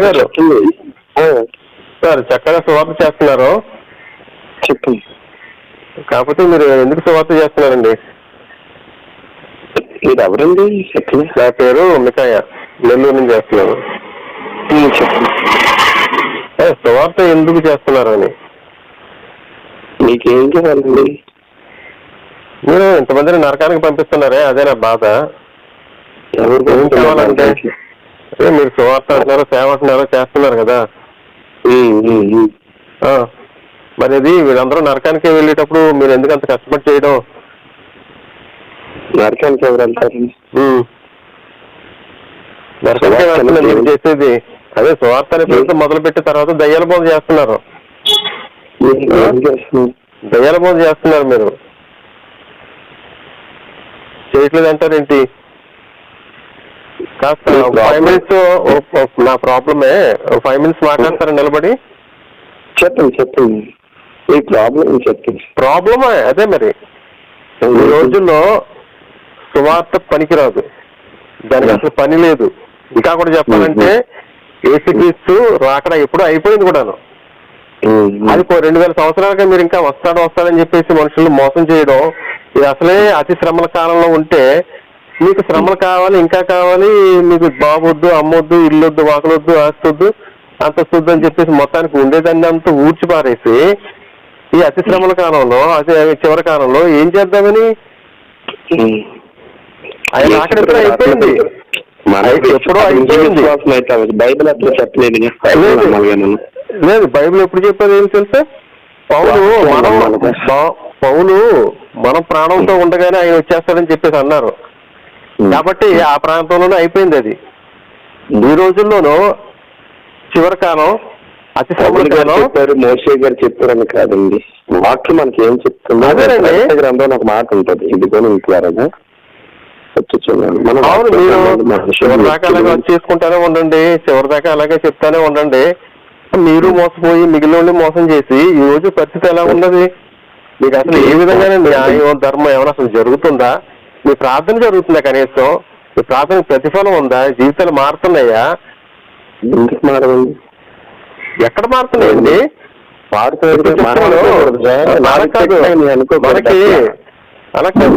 గారు సార్ చక్కగా సువార్త చేస్తున్నారు. చెప్పండి. కాకపోతే మీరు ఎందుకు సువార్త చేస్తున్నారండి? మీరు ఎవరండి? నా పేరు మికాయ, నెల్లూరు నుంచి చేస్తున్నాను. చెప్పండి. సువార్త ఎందుకు చేస్తున్నారు అని మీకేం కావాలండి? మీరు ఇంతమందిని నరకానికి పంపిస్తున్నారే, అదే నా బాధ. ఏం కావాలంటే మీరు సువార్త అంటున్నారో సేవ అంటున్నారో చేస్తున్నారు కదా, మరి అది వీళ్ళందరూ నరకానికి వెళ్ళేటప్పుడు మీరు ఎందుకు అంత కష్టపడి చేయడం? నరకానికి ఎవరు వెళ్తారు? నరకానికి వెళ్తున్నా మీరు చేసేది అదే సువార్త అనే పేరుతో మొదలు పెట్టి తర్వాత దయ్యాల బోధ చేస్తున్నారు. దయ్యాల బోధ చేస్తున్నారు మీరు. చేయట్లేదు అంటారేంటి? కాస్త 5 minutes నా ప్రాబ్లమే 5 minutes మాట్లాడతారా నిలబడి? చెప్పండి ఈ ప్రాబ్లం చెప్పండి. ప్రాబ్లమే అదే. మరి ఈ రోజుల్లో సువార్త పనికిరాదు, దానికి అసలు పని లేదు. ఇంకా కూడా చెప్పాలంటే యేసుక్రీస్తు రాకడ ఎప్పుడు అయిపోయింది కూడాను. అది 2000 సంవత్సరాలుగా మీరు ఇంకా వస్తాడని చెప్పేసి మనుషులు మోసం చేయడం, ఇది అసలే అతి శ్రమల కాలంలో ఉంటే మీకు శ్రమలు కావాలి, ఇంకా కావాలి, మీకు బాబొద్దు, అమ్మొద్దు, ఇల్లొద్దు, వాకలొద్దు, ఆస్తొద్దు, అంతస్తొద్దు అని చెప్పేసి మొత్తానికి ఉండేదాన్ని అంతా ఊడ్చిపారేసి ఈ అతి శ్రమల కాలంలో, అతి చివరి కాలంలో ఏం చేద్దామని ఆయన రాకడ ఎప్పుడో అయిపోయింది. ఎప్పుడో అయిపోయింది. బైబిల్ అట్లా చెప్పలేదు. లేదు, బైబిల్ ఎప్పుడు చెప్పారు ఏం తెలుసా? పౌలు మనం ప్రాణంతో ఉండగానే ఆయన వచ్చేస్తాడని చెప్పేసి అన్నారు. కాబట్టి ఆ ప్రాంతంలోనే అయిపోయింది అది. ఈ రోజుల్లోనూ చివరి కాలం, అతి శ్రమల కాలం. మోషే గారు చెప్పారని కాదండి, వాక్యం మనకి ఏం చెప్తుంది? అదేనండి, గ్రంథంలో ఒక మాట ఉంటుంది, ఇది కూడా ఇంట్లారా అవును. మీరు చివరి దాకా అలాగే చేసుకుంటానే ఉండండి, చివరి దాకా అలాగే చెప్తానే ఉండండి. మీరు మోసపోయి మిగిలిన మోసం చేసి ఈ రోజు పరిస్థితి ఎలా ఉన్నది? మీకు అసలు ఏ విధంగానే న్యాయం ధర్మం ఏమైనా అసలు జరుగుతుందా? మీ ప్రార్థన జరుగుతుందా? కనీసం మీ ప్రార్థన ప్రతిఫలం ఉందా? జీవితాలు మారుతున్నాయా? ఎక్కడ మారుతున్నాయండి? అలా కాదు,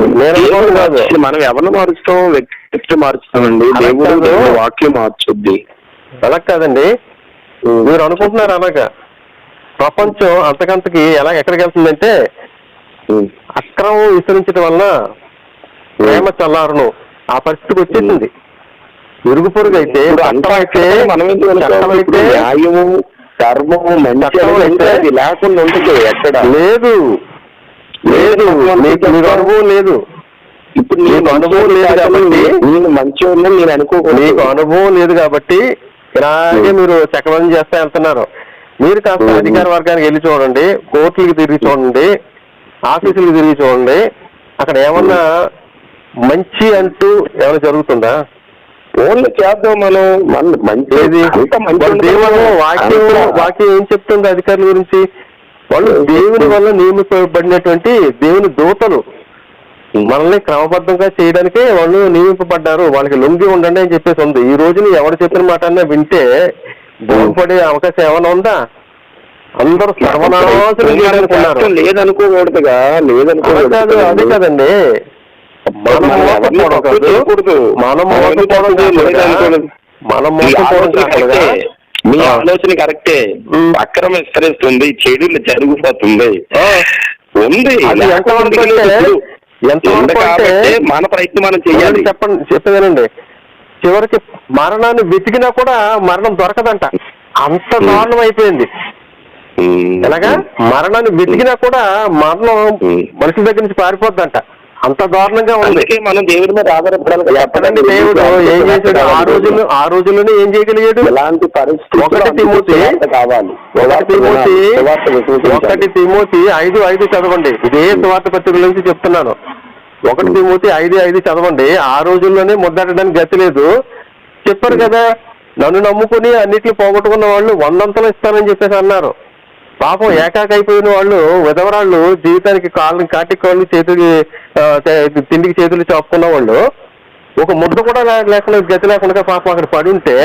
మనం ఎవరిని మారుస్తాం? వ్యక్తి మారుస్తామండి, దేవుడు వాక్యం మార్చుద్ది. అలా కాదండి, మీరు అనుకుంటున్నారు అలాగా. ప్రపంచం అంతకంతకి ఎక్కడికి వెళ్తుందంటే అక్రమం విస్తరించడం వలన ప్రేమ చల్లారును ఆ పరిస్థితికి వచ్చేసింది. ఇరుగు పొరుగు అయితే, న్యాయము ధర్మము మంచి లేకుండా ఉంటుంది ఎక్కడ? లేదు, మీకు అనుభవం లేదు. ఇప్పుడు నీకు అనుభవం లేదు కాబట్టి నేను మంచి నేను అనుకోకూడదు. మీకు అనుభవం లేదు కాబట్టి ఇలాగే మీరు చక్రవర్తి చేస్తా వెళ్తున్నారు. మీరు కాస్త అధికార వర్గానికి వెళ్ళి చూడండి, కోర్టులకి తిరిగి చూడండి, ఆఫీసులకు తిరిగి చూడండి. అక్కడ ఏమన్నా మంచి అంటూ ఏమైనా జరుగుతుందా? ఓన్లీ చేద్దాం మనం మంచి. దేవుడు వాక్యం ఏం చెప్తుంది అధికారుల గురించి? వాళ్ళు దేవుని వల్ల నియమింపబడినటువంటి దేవుని దూతలు, మనల్ని క్రమబద్ధంగా చేయడానికే వాళ్ళు నియమింపబడ్డారు. వాళ్ళకి లొంగి ఉండండి అని చెప్పేసి ఉంది. ఈ రోజున ఎవరు చెప్పిన మాట అన్నా వింటే బాగుపడే అవకాశం ఏమైనా ఉందా? అందరూ సర్వనాశనం చేయడానికున్నారు. లేదనుకోకూడదుగా, కాదు, అదే కదండి. మనం మీ ఆలోచన కరెక్టే. అక్రమ విస్తరిస్తుంది, చెడులు జరిగిపోతుంది ఉంది. మన ప్రయత్నం మనం చేయాలి. చెప్పేదేనండి, చివరికి మరణాన్ని వెతికినా కూడా మరణం దొరకదంట, అంత దారుణం అయిపోయింది. ఎలాగా? మరణాన్ని వెతికినా కూడా మరణం మనుషుల దగ్గర నుంచి పారిపోద్దంట, అంత దారుణంగా ఉంది. మనం దేవుడి మీద ఆధారపడాలి. ఎక్కడండి దేవుడు ఏం చేశాడు? ఆ రోజుల్లోనే ఏం చేయగలిగాడు? ఎలాంటి పరిస్థితి? 1 తిమోతి 5:5 చదవండి. ఇదే సువార్త పత్రిక నుంచి చెప్తున్నాను. 1 తిమోతి 5:5 చదవండి. ఆ రోజుల్లోనే ముద్దడానికి గతి లేదు చెప్పారు కదా. నన్ను నమ్ముకుని అన్నిటిని పోగొట్టుకున్న వాళ్ళు 100 ఇస్తానని చెప్పేసి అన్నారు. పాపం ఏకాకైపోయిన వాళ్ళు, విధవరాళ్ళు, జీవితానికి కాటికి కాళ్ళు చేతులకి తిండికి చేతులు చాపుకున్న వాళ్ళు ఒక ముద్ద కూడా లేకుండా గతి లేకుండా పాపం అక్కడ పడి ఉంటే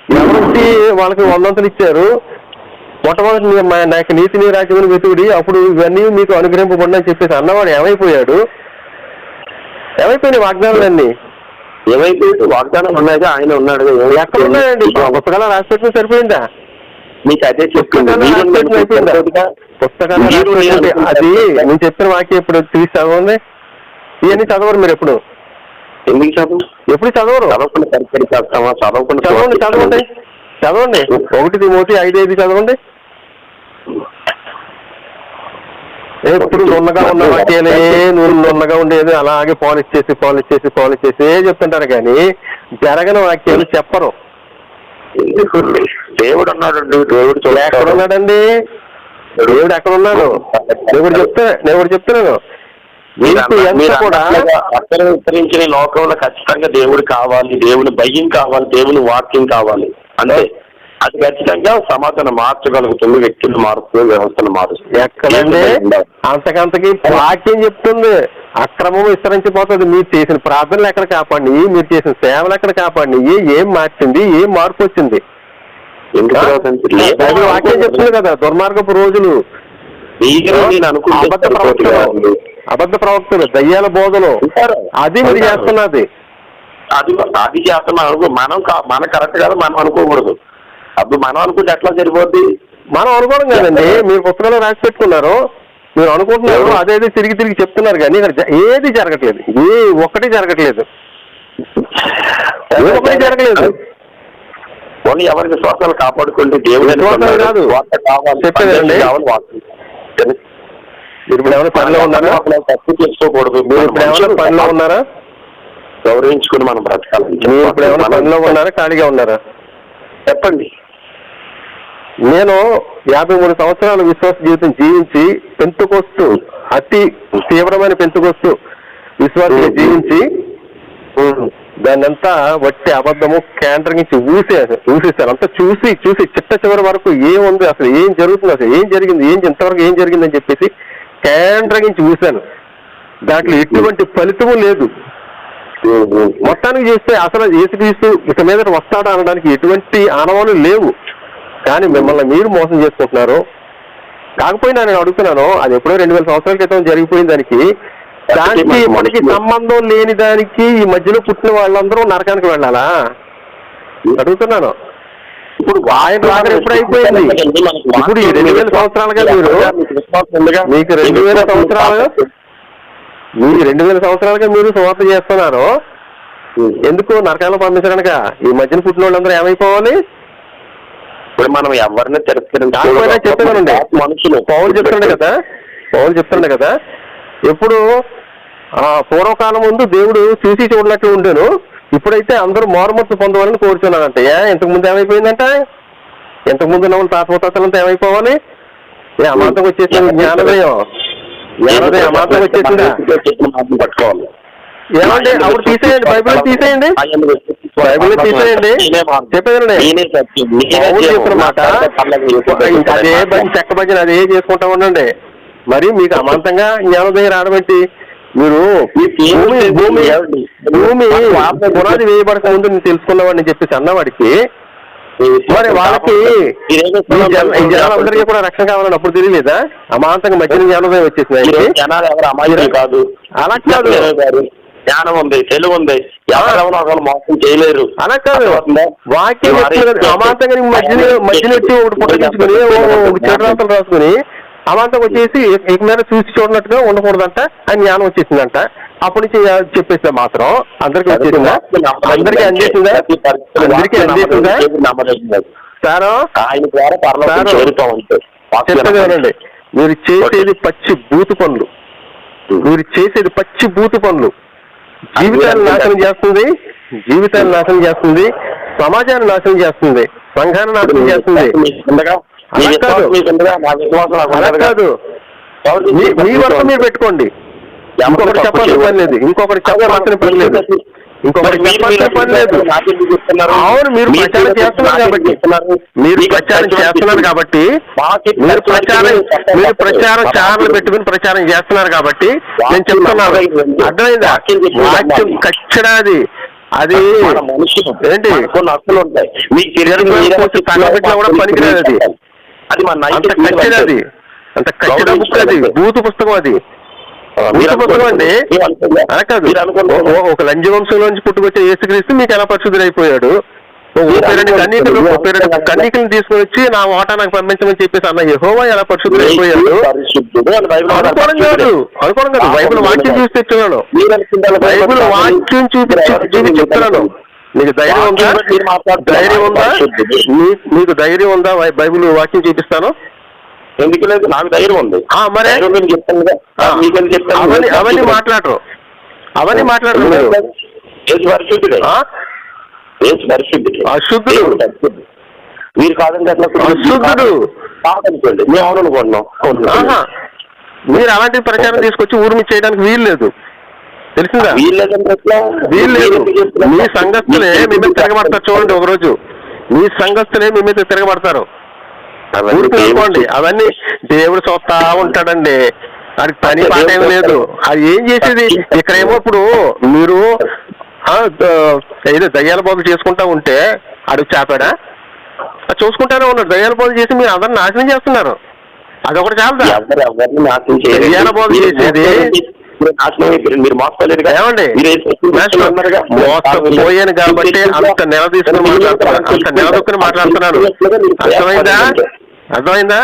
ఎవరొచ్చి వాళ్ళకి 100 ఇచ్చారు, మొట్టమొదటి నాకు నీతి నీ రాజ్యమును వెతుకుడి అప్పుడు ఇవన్నీ మీకు అనుగ్రహింపబడి అని చెప్పేసి అన్నవాడు ఏమైపోయాడు? ఏమైపోయినాయి వాగ్దానాలన్నీ? ఏమైపోయాడు? వాగ్దానం ఉన్నాయిగా, ఆయన ఉన్నాడు. ఎక్కడ ఉన్నాయండి? పుస్తకాలు రాసి పెట్టిన సరిపోయిందా? మీకు అదే చెప్తున్నాను. పుస్తకాలు అది నేను చెప్పిన వాక్యం ఇప్పుడు తీసి చదవండి. ఇవన్నీ చదవరు మీరు ఎప్పుడు? ఎందుకు చదువు? ఎప్పుడు చదవరు? చదవండి చదవండి చదవండి 1 తిమోతి 5:5 చదవండి. ఎప్పుడు నున్నగా ఉన్న వాక్యాలే నున్నగా ఉండేది అలాగే పాలిష్ చేసి చెప్తుంటారు కానీ జరగని వాక్యాలు చెప్పరు. దేవుడు అన్నాడు. దేవుడు ఎక్కడ ఉన్నాడండి? దేవుడు ఎక్కడ ఉన్నాడు? దేవుడు చెప్తున్నాను మీకు ఎంత కూడా ఉత్తరించిన లోకంలో ఖచ్చితంగా దేవుడు కావాలి, దేవుని భయం కావాలి, దేవుని వాక్యం కావాలి. అంటే అది ఖచ్చితంగా సమాధానం మార్చగలుగుతుంది, వ్యక్తులు మారుస్తుంది, వ్యవస్థను మారుస్తుంది. ఎక్కడండి? అంతకంతకి వాక్యం చెప్తుంది అక్రమం విస్తరించిపోతుంది. మీరు చేసిన ప్రార్థనలు ఎక్కడ కాపాడి, మీరు చేసిన సేవలు ఎక్కడ కాపాడి, ఏం మార్చింది, ఏం మార్పు వచ్చింది? వాక్యం చెప్తుంది కదా దుర్మార్గపు రోజులు, అబద్ధ ప్రవక్తలు, దయ్యాల బోధలు, అది మీరు చేస్తున్నది. అది చేస్తున్నాం. మన కరెక్ట్ కదా మనం అనుకోకూడదు. అప్పుడు మనం అనుకుంటే ఎట్లా సరిపోద్ది? మనం అనుకోవడం కదండి. మీరు పుస్తకంలో రాసి పెట్టుకున్నారు, మీరు అనుకుంటున్నారు, అదేది తిరిగి చెప్తున్నారు కానీ ఇక్కడ ఏది జరగట్లేదు. ఒక్కటి జరగట్లేదు. ఎవరి విశ్వాసాలు కాపాడుకుంటే దేవుడు కాదు చెప్పేదండి. మీరు ఇప్పుడు ఏమైనా పనిలో ఉన్నారా? తప్పు చేసుకోకూడదు. మీరు ఇప్పుడు ఏమైనా పనిలో ఉన్నారా? గౌరవించుకుని మనం బ్రతకాలి. మీరు ఇప్పుడు ఏమైనా పనిలో ఉన్నారా, ఖాళీగా ఉన్నారా? చెప్పండి. నేను 53 సంవత్సరాల విశ్వాస జీవితం జీవించి పెంతుకోస్తూ అతి తీవ్రమైన పెంతుకోస్తూ విశ్వాసంగా జీవించి దాన్నంతా వట్టి అబద్ధము కేంద్రించి ఊసేసాను. అంతా చూసి చిట్ట చివరి వరకు ఏముంది, అసలు ఏం జరుగుతుంది, అసలు ఏం జరిగింది, ఇంతవరకు ఏం జరిగిందని చెప్పేసి కేంద్రించి ఊసాను. దాంట్లో ఎటువంటి ఫలితము లేదు. మొత్తానికి చేస్తే అసలు యేసుక్రీస్తు ఇక మీద వస్తాడా అనడానికి ఎటువంటి ఆనవాలు లేవు. కానీ మిమ్మల్ని మీరు మోసం చేసుకుంటున్నారు. కాకపోయినా నేను అడుగుతున్నాను, అది ఎప్పుడో 2000 సంవత్సరాల క్రితం జరిగిపోయిన దానికి ఇప్పటికి సంబంధం లేని దానికి ఈ మధ్యలో పుట్టిన వాళ్ళందరూ నరకానికి వెళ్ళాలా? అడుగుతున్నాను. ఇప్పుడు ఆయన రాక ఎప్పుడు అయిపోయింది? ఇప్పుడు ఈ 2000 సంవత్సరాలుగా మీకు 2000 సంవత్సరాలుగా మీరు సువార్త చేస్తున్నారు. ఎందుకు నరకాలను పంపించడానిక? ఈ మధ్యన పుట్టిన వాళ్ళందరూ ఏమైపోవాలి? ఇప్పుడు మనం ఎవరిని చెప్పానండి. పౌలు చెప్తున్నాడు కదా ఎప్పుడు పూర్వకాలం ముందు దేవుడు చూసి చూడనట్లు ఉండేను, ఇప్పుడైతే అందరూ మారుమూర్తి పొందవాలని కోరుచున్నానంట. ఇంతకు ముందు ఏమైపోయిందంట? ఇంతకు ముందు ఉన్న తాతలంతా ఏమైపోవాలి? అమాంతం వచ్చేసింది. జ్ఞానోదయం అమాంతం వచ్చేసిందా? ఏమండి అప్పుడు తీసేయండి, బైబిల్ తీసేయండి, చెప్పేదండి. చెప్పిన మాట అదే చెక్క భజన అదే చేసుకుంటా ఉండండి. మరి మీకు అమాంతంగా జ్ఞానోదయం రావడం మీరు భూమి పునాది వేయబడక ముందు నేను తెలుసుకున్నవాడిని చెప్పేసి అన్నవాడికి మరి వాళ్ళకి ఈ జనాలందరికీ కూడా రక్షణ కావాలని అప్పుడు తెలియలేదా? అమాంతంగా మధ్యన జ్ఞానోదయం వచ్చేసింది. కాదు అలా కాదు, జ్ఞానం ఉంది, తెలుగు ఉంది, ఎవరెవరు మోసం చేయలేరు. అలా కాదు, వాక్యం అమాంతంగా మధ్యన వచ్చి ఒకటి పుట్టించుకుని ఒక చెడు రాసుకుని అమాంతంగా వచ్చేసి ఇక మీద చూసి చూడనట్టుగా ఉండకూడదంట అని జ్ఞానం వచ్చేసిందంట. అప్పటి నుంచి చెప్పేసిన మాత్రం అందరికి వచ్చేసిందా? అందరికీ అందేసిందా? సారో చెప్పేదేనండి, మీరు చేసేది పచ్చి బూతు పనులు, జీవితాన్ని నాశనం చేస్తుంది, సమాజాన్ని నాశనం చేస్తుంది, సంఘాన్ని నాశనం చేస్తుంది. అలా కాదు, మీ వరకు మీరు పెట్టుకోండి. ఇంకొకటి చెప్పాల్సిన పని లేదు, ఇంకొకటి చెప్పాల్సిన పని లేదు. అవును, మీరు ప్రచారం చేస్తున్నారు కాబట్టి మీరు ప్రచారం ఛానల్ పెట్టుకుని ప్రచారం చేస్తున్నారు కాబట్టి నేను చెప్తున్నాను. అర్థమైందా? వాక్యం ఖచ్చితంగా అది మన మనుషులు ఏంటి కొన్ని హక్కులు ఉంటాయి. మీకు తగ్గబెట్టినా కూడా పనికిరాదు అది. అది మన అంత కచ్చిది అది, అంత కచ్చిద బుక్ అది, బూతు పుస్తకం అది. బూతు పుస్తకం అండి అలా కాదు. ఒక లంజ వంశంలోంచి పుట్టుకొచ్చే యేసుక్రీస్తు మీకు ఎలా పరిశుద్ధులైపోయాడు? 32 కన్యకలను తీసుకుని వచ్చి నా వాటా నాకు పంపించమని చెప్పేసి అన్న యెహోవా ఎలా పరిశుద్ధులైపోయాడు? అనుకోవడం కాదు, అనుకోవడం కాదు. బైబిల్ వాక్యం చూసి తెచ్చున్నాను, బైబిల్ వాక్యం చూపించి చెప్తున్నాను. నీకు ధైర్యం ఉందా? ధైర్యం ఉందా? నీకు ధైర్యం ఉందా? బైబిల్ వాక్యం చూపిస్తాను. ఎందుకు లేదు? నాకు ధైర్యం ఉంది. మరి అవన్నీ మాట్లాడరు, అవన్నీ మాట్లాడరు మీరు. అశుద్ధుడు మీరు కాదండి అట్లా అశుద్ధుడు కాదనుకోండి, మేము అవును అనుకుంటున్నాం. మీరు అలాంటి ప్రచారం తీసుకొచ్చి ఊరు మీద చేయడానికి వీలు లేదు, తెలిసిందా? వీలు లేదు. మీ సంఘస్థులే మీ మీద తిరగబడతారు. చూడండి, ఒకరోజు మీ సంఘస్థులే మీ మీద తిరగబడతారు. ఊరుకోండి. అవన్నీ దేవుడు చూస్తా ఉంటాడండి, అది పని పాట ఏమి లేదు. అది ఏం చేసేది? ఇక్కడేమో ఇప్పుడు మీరు ఏదో దయ్యాల బాబు చేసుకుంటా ఉంటే అడుగు చాపాడా? అది చూసుకుంటానే ఉన్నాడు. దయ్యాల బాబు చేసి మీరు అందరిని నాశనం చేస్తున్నారు. అదొకటి చాలదా? దయ్యాల బాబు చేసేది మీరు మోసపోలేదు ఏమండి? మోసపోయాను కాబట్టి అంత నెల తీసుకుని మాట్లాడుతున్నాను, అంత నిలదొక్కుని మాట్లాడుతున్నాను. అర్థమైందా? అర్థమైందా?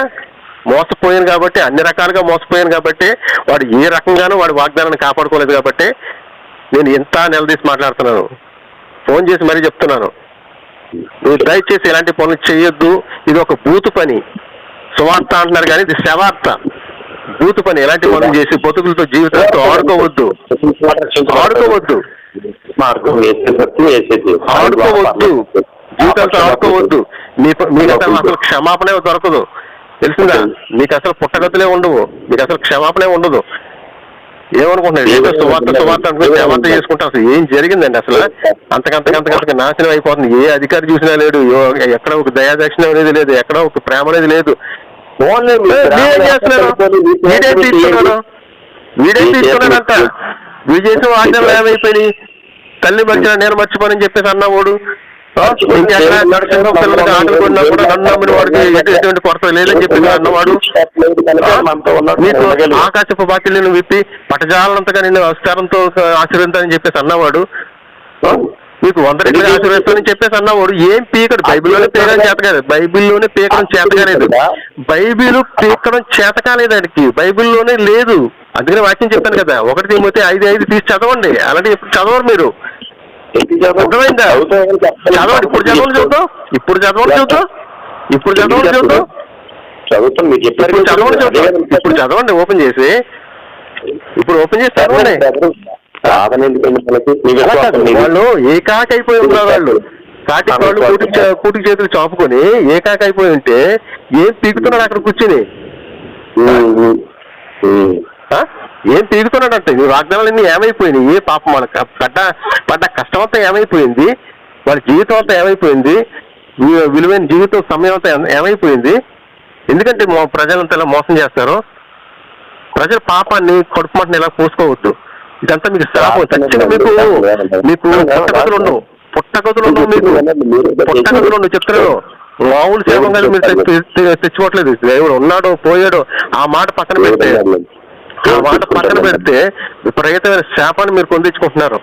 మోసపోయాను కాబట్టి, అన్ని రకాలుగా మోసపోయాను కాబట్టి, వాడు ఏ రకంగానూ వాడి వాగ్దానాన్ని కాపాడుకోలేదు కాబట్టి నేను ఎంత నిలదీసి మాట్లాడుతున్నాను. ఫోన్ చేసి మరీ చెప్తున్నాను, నువ్వు దయచేసి ఇలాంటి పనులు చేయొద్దు. ఇది ఒక బూతు పని. సువార్త అంటున్నారు కానీ ఇది శవార్త. బూతు పని. ఎలాంటి పనులు చేసి బతుకులతో జీవితంతో ఆడుకోవద్దు, ఆడుకోవద్దు, ఆడుకోవద్దు, జీవితంతో ఆడుకోవద్దు. మీకు అసలు క్షమాపణ దొరకదు, తెలిసిందా? మీకు అసలు పుట్టగతులే ఉండవు, మీకు అసలు క్షమాపణే ఉండదు. ఏమనుకుంటున్నాడు? ఏదో సువార్త అనుకుని క్షమాపణ చేసుకుంటా. అసలు ఏం జరిగిందండి? అసలు అంతకంతకంతకంతగా నాశనం అయిపోతుంది. ఏ అధికారి చూసినా లేడు, ఎక్కడ ఒక దయాదక్షిణ అనేది లేదు, ఎక్కడ ఒక ప్రేమ అనేది లేదు. వీడేం చేస్తున్నాడు? వీడేం తీసుకున్నాడంట? వీడు చేసిన వాగ్దానాలు ఏమైపోయినాయి? తల్లి మర్చిన నేను మర్చిపోనని చెప్పేసి అన్నవాడు ఆటలు కొన్నా కూడా నన్ను నమ్మిన వాడికి ఎటువంటి కొరత లేదని చెప్పి అన్నవాడు. నీకు ఆకాశపు బాకిలను విప్పి పటజాలంతగా నిన్ను విస్తారంతో ఆశీర్వదించాలని చెప్పేసి అన్నవాడు. మీకు 100 రెట్లు ఆశీర్వదిస్తానని చెప్పేసి అన్నవాడు. ఏం పీకడు? బైబిల్లోనే పీకడం చేత కాలేదు, బైబిల్లోనే పీకడం చేత కాలేదు, బైబిల్ పీకడం చేత కాలేదానికి, బైబిల్లోనే లేదు. అందుకని వాక్యం చెప్పాను కదా, 1 తిమోతి 5:5 తీసి చదవండి. అలాంటి ఎప్పుడు చదవరు మీరు. అర్థమైందా? చదవండి. ఇప్పుడు చదవండి చూద్దాం, ఇప్పుడు చదవండి చూద్దాం, ఇప్పుడు చదవండి చూద్దాం, ఇప్పుడు చదవండి చూద్దాం. ఇప్పుడు చదవండి, ఓపెన్ చేసి, ఇప్పుడు ఓపెన్ చేసి చదవండి. వాళ్ళు ఏకాకైపోయి ఉన్నారు. వాళ్ళు కాటి వాళ్ళు కూటికి చేతులు చాపుకొని ఏకాకైపోయి ఉంటే ఏం పీకుతున్నాడు అక్కడ కూర్చుని? ఏం పీకుతున్నాడంటే ఈ వాగ్దానాలన్నీ ఏమైపోయినాయి? ఏ పాపం వాళ్ళ పడ్డ కష్టం అంతా ఏమైపోయింది? వాళ్ళ జీవితం అంతా ఏమైపోయింది? విలువైన జీవితం సమయం అంతా ఏమైపోయింది? ఎందుకంటే ప్రజలంతా ఇలా మోసం చేస్తారు. ప్రజల పాపాన్ని కడుపు మంటని ఇలా పోసుకోవద్దు. ఇదంతా మీకు శాపం. ఖచ్చితంగా మీకు పుట్టగతులు ఉండవు, పుట్టగతులు ఉండవు, మీకు పుట్టగతులు ఉండవు. చెప్తున్నాను, మామూలు సేవం కాదు. మీరు తెచ్చుకోవట్లేదు. దేవుడు ఉన్నాడో పోయాడో ఆ మాట పక్కన పెడితే, ఆ మాట పక్కన పెడితే విపరీతమైన శాపాన్ని మీరు పొందించుకుంటున్నారు.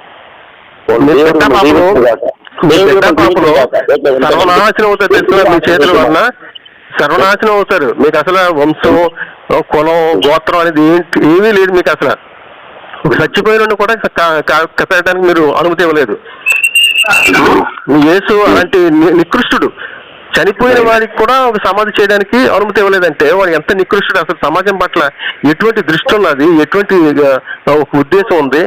మీ బిడ్డ పాపలు సర్వనాశనం అవుతారు, తెలుసు? మీ చేతుల వలన సర్వనాశనం అవుతారు. మీకు అసలు వంశం, కులం, గోత్రం అనేది ఏమీ లేదు. మీకు అసలు చచ్చిపోయిన కూడా కట్టడానికి మీరు అనుమతి ఇవ్వలేదు. యేసు అలాంటి నికృష్టుడు. చనిపోయిన వారికి కూడా ఒక సమాధి చేయడానికి అనుమతి ఇవ్వలేదంటే వాడు ఎంత నికృష్టుడు? అసలు సమాజం పట్ల ఎటువంటి దృష్టి ఉన్నది, ఎటువంటి ఒక ఉద్దేశం ఉంది?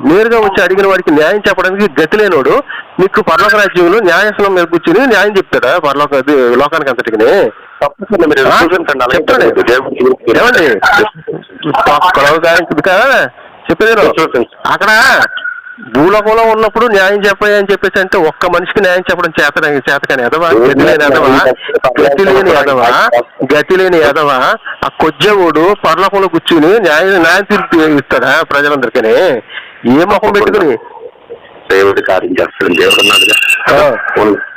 నేరుగా వచ్చి అడిగిన వాడికి న్యాయం చెప్పడానికి గతి లేనోడు మీకు పరలోక రాజ్యంలో న్యాయాసనం మీద కూర్చుని న్యాయం చెప్తాడా? లోకానికి అంతటికి ఏమండి? చెప్పేది అక్కడ భూలోకంలో ఉన్నప్పుడు న్యాయం చెప్పాయి అని చెప్పేసి అంటే ఒక్క మనిషికి న్యాయం చెప్పడం చేతకాని ఎదవా, గతి లేని ఎదవా, గతి లేని ఎదవా ఆ కొజ్జవుడు పరలోకంలో కూర్చుని న్యాయం తీర్పు ఇస్తాడా ప్రజలందరికీ? ఏ మొహం పెట్టుకుని దేవుడి కార్యం చేస్తాడు. దేవుడు ఉన్నాడుగా.